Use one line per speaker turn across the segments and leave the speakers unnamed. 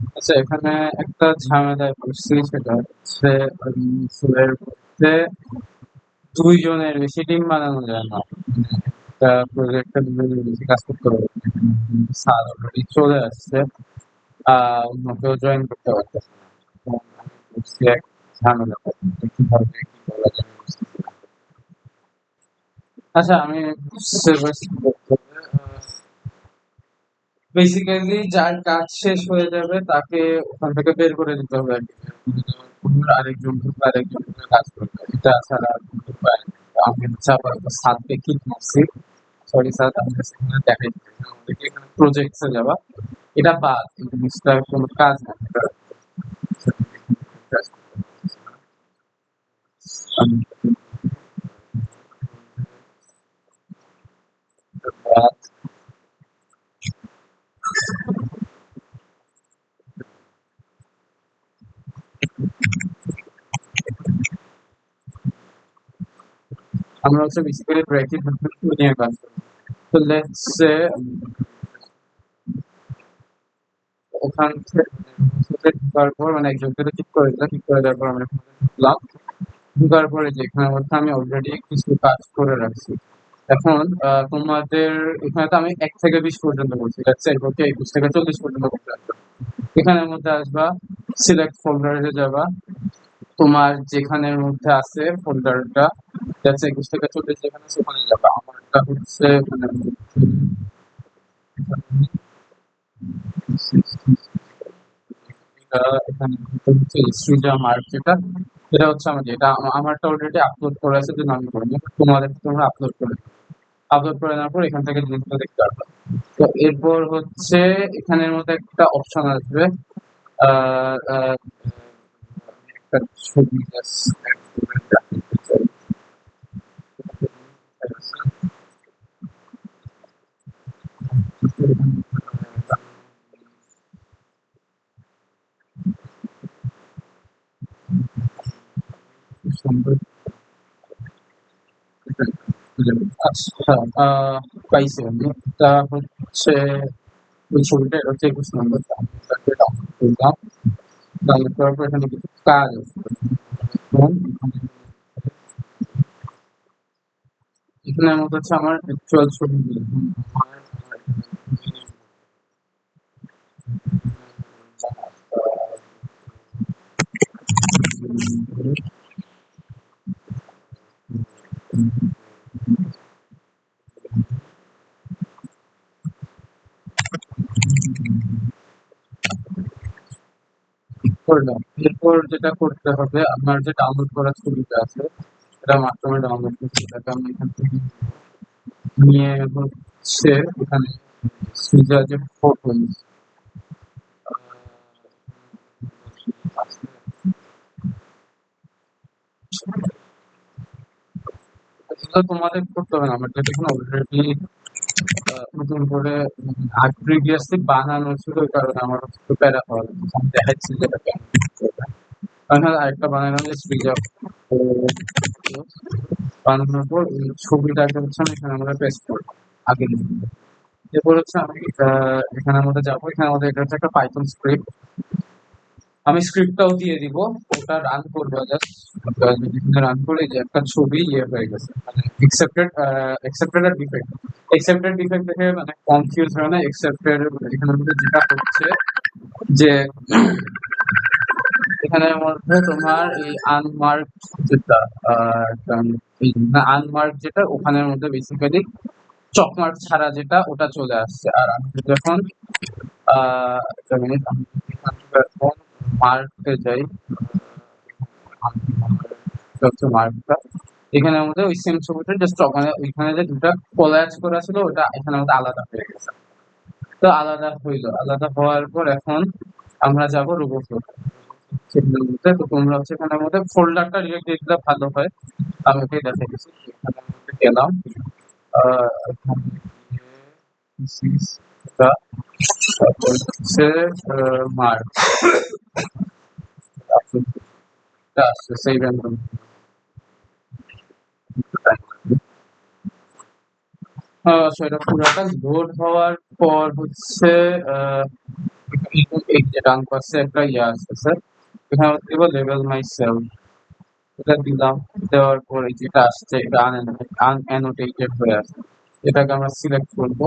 আচ্ছা, এখানে একটা ঝামেলায় পড়ছি, সেটা হচ্ছে ফুলের মধ্যে ২ জনের বেশি টিম বানানো যায় না। একটা প্রজেক্টে ২ জনের বেশি কাজ করতে পারবে না। এখানে স্যার অলরেডি চলে আসছে। অন্য কেউ জয়েন করতে পারতেছে না। এখন আমি বুঝছি এক ঝামেলাতে। কিভাবে কি করা যায় আমি বুঝতেছি না। আচ্ছা, আমি বুঝতে পারছি কি করতে হবে। বেসিক্যালি যার কাজ শেষ হয়ে যাবে তাকে ওখান থেকে বের করে দিতে হবে আরকি। আরেকজন ঢুকবে, আরেকজন ঢুকে কাজ করবে। এটা ছাড়া আর কোনো উপায় নেই। তো আমি হচ্ছে আপাতত স্যারকে কিক মারছি। সরি স্যার, আমি জাস্ট এখানে দেখাই দিতেছি। আমাদেরকে এখানে প্রজেক্টস এ যাওয়া। এটা বাদ। এই জিনিসটা কোনো কাজ না। এটা কাজ করতে পারতেছি না। আমি এটা বাদ। আমরা হচ্ছে বেসিক্যালি ব্রেকিং নিয়ে কাজ করি। তো লেটস সে ওখান থেকে ঢোকার পর মানে একজনকে তো ঠিক করে দিলাম, ঠিক করে দেওয়ার পর আমরা এখানে ঢুকলাম। ঢোকার পরে যে এখানের মধ্যে আমি অলরেডি কিছু কাজ করে রাখছি। এখন তোমাদের এখানে তো আমি ১ থেকে ২০ পর্যন্ত করছি। লেটস সে এরপর ২১ থেকে ৪০ পর্যন্ত করতে আসবে। এখানের মধ্যে আসবা, সিলেক্ট ফোল্ডারে যাবা। তোমার যেখানের মধ্যে আছে ফোল্ডারটা, লেটস সে ২১ থেকে ৪০ যেখানে আছে ওখানে যাবা। আমারটা হচ্ছে মানে এটা এখানে হচ্ছে সৃজা মার্ক যেটা, এটা হচ্ছে আমার যেটা আমারটা অলরেডি আপলোড করা আছে, জন্য আমি করিনি। তোমাদের তোমরা আপলোড করে আপলোড করে নেওয়ার পর এখান থেকে জিনিসটা দেখতে পারবে। তো এরপর হচ্ছে এখানের মধ্যে একটা অপশন আসবে, আহ, আহ, একটা ছবি just add করে দেখাতে চাই। সুন্দর। আচ্ছা, পাইছি আমি। এটা হচ্ছে ওই ছবিটা, এটা হচ্ছে ২১ নম্বরটা। আমি এটাকে ডাউনলোড করলাম। ডাউনলোড করার পর এখানে কিছু কাজ আছে। যেমন এখানের মধ্যে হচ্ছে আমার অ্যাকচুয়াল ছবিগুলো। আমার করলাম। এরপর যেটা করতে হবে, আমার যে ডাউনলোড করা ছবিটা আছে, এটা মাত্র আমি ডাউনলোড করছি। এটাকে আমি এখান থেকে নিয়ে হচ্ছে এখানে সৃজা যে ফটোস এগুলো তোমাদের করতে হবে না, আমার যেটা এখানে অলরেডি নতুন করে প্রিভিয়াসলি বানানো ছিল, ওই কারণে আমার একটু প্যারা হওয়া লাগছে। আমি দেখাচ্ছি যেটা কেমন করতে হবে। আমি এখানে আরেকটা বানালাম যে সৃজা photos। বানানোর পর ওই ছবিটাকে হচ্ছে আমি এখানে আমরা পেস্ট করবো আগের মতো। এরপর হচ্ছে আমি এখানের মধ্যে যাবো। এখানে আমাদের এটা হচ্ছে একটা পাইথন স্ক্রিপ্ট। আমি স্ক্রিপ্টটাও দিয়ে দিব। ওটা রান করবো জাস্ট। যদি রান করে যে একটা ছবি ইয়ে হয়ে গেছে, মানে একসেপ্টেড আর ডিফেক্ট। একসেপ্টেড ডিফেক্ট দেখে মানে কনফিউজ হয় না। একসেপ্টেড এখানের মধ্যে যেটা হচ্ছে যে এখানের মধ্যে তোমার এই আনমার্ক যেটা এই আনমার্ক যেটা ওখানের মধ্যে বেসিক্যালি চকমার্ক ছাড়া যেটা ওটা চলে আসছে। আর আমি যদি এখন একটা মিনিট, আমি যদি এখান থেকে এখন মার্কে যাই, এটা হচ্ছে মার্কটা। এখানের মধ্যে ওই সেম ছবিটা জাস্ট ওখানে ওইখানে যে দুটা কোলাজ করা ছিল ওটা এখানের মধ্যে আলাদা হয়ে গেছে। তো আলাদা হইলো, আলাদা হওয়ার পর এখন আমরা যাব রোবট সেগুলোর মধ্যে। তো তোমরা হচ্ছে এখানের মধ্যে ফোল্ডারটা ডিরেক্ট দিলে ভালো হয়। আমি ওকে দেখাই দিচ্ছি। এখানের মধ্যে গেলাম, এখানে গিয়ে physics টা, তারপর হচ্ছে মার্ক আসছে সেই ব্যাংক। সেটা পুরাটা লোড হওয়ার পর হচ্ছে এই যে ডান পাশে একটা ইয়ে আছে স্যার, এখানে দেব লেভেল মাই সেলফ, এটা দিলাম। দেওয়ার পর এই যেটা আসছে এটা আনঅ্যানোটেটেড হয়ে আছে, এটাকে আমরা সিলেক্ট করব।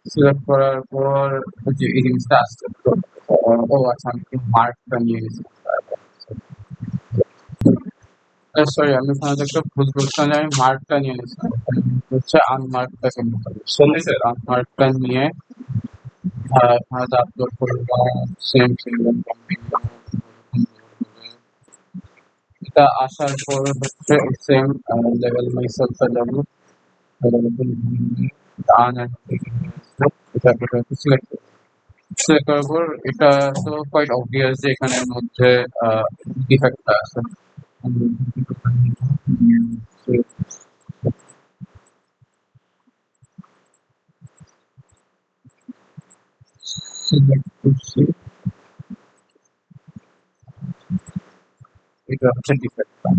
সিলেক্ট করার পর যে এই জিনিসটা আসছে তো, ও আচ্ছা আমি মার্কটা নিয়ে গেছি। সরি আমি ওখানে একটা ভুল করছিলাম যে আমি মার্কটা নিয়ে নিয়েছি, হচ্ছে আনমার্কটাকে নিতে হবে। আনমার্কটা নিয়ে এখানে আপলোড করলাম, সেম সিঙ্গেল এটা আসার পর হচ্ছে সেম লেভেল মাই সেলফে যাবো, এটাকে সিলেক্ট সিলেক্ট করার পর এটা তো কোয়াইট অবভিয়াস যে এখানের মধ্যে ডিফেক্টটা আছে। আমি সিলেক্ট করছি, এটা হচ্ছে ডিফেক্টটা।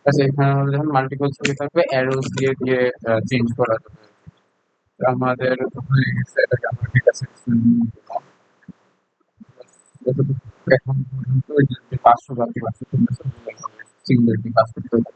আচ্ছা এখানে আমাদের যখন মাল্টিপল ছবি থাকবে অ্যারোস দিয়ে দিয়ে চেঞ্জ করা যাবে। আমাদের হয়ে গেছে, এটাকে আমরা ডেটা সেকশন যতটুকু এখন পর্যন্ত ওই যে 500 বাকি 500 সিঙ্গেলটি কাজ করতে হবে।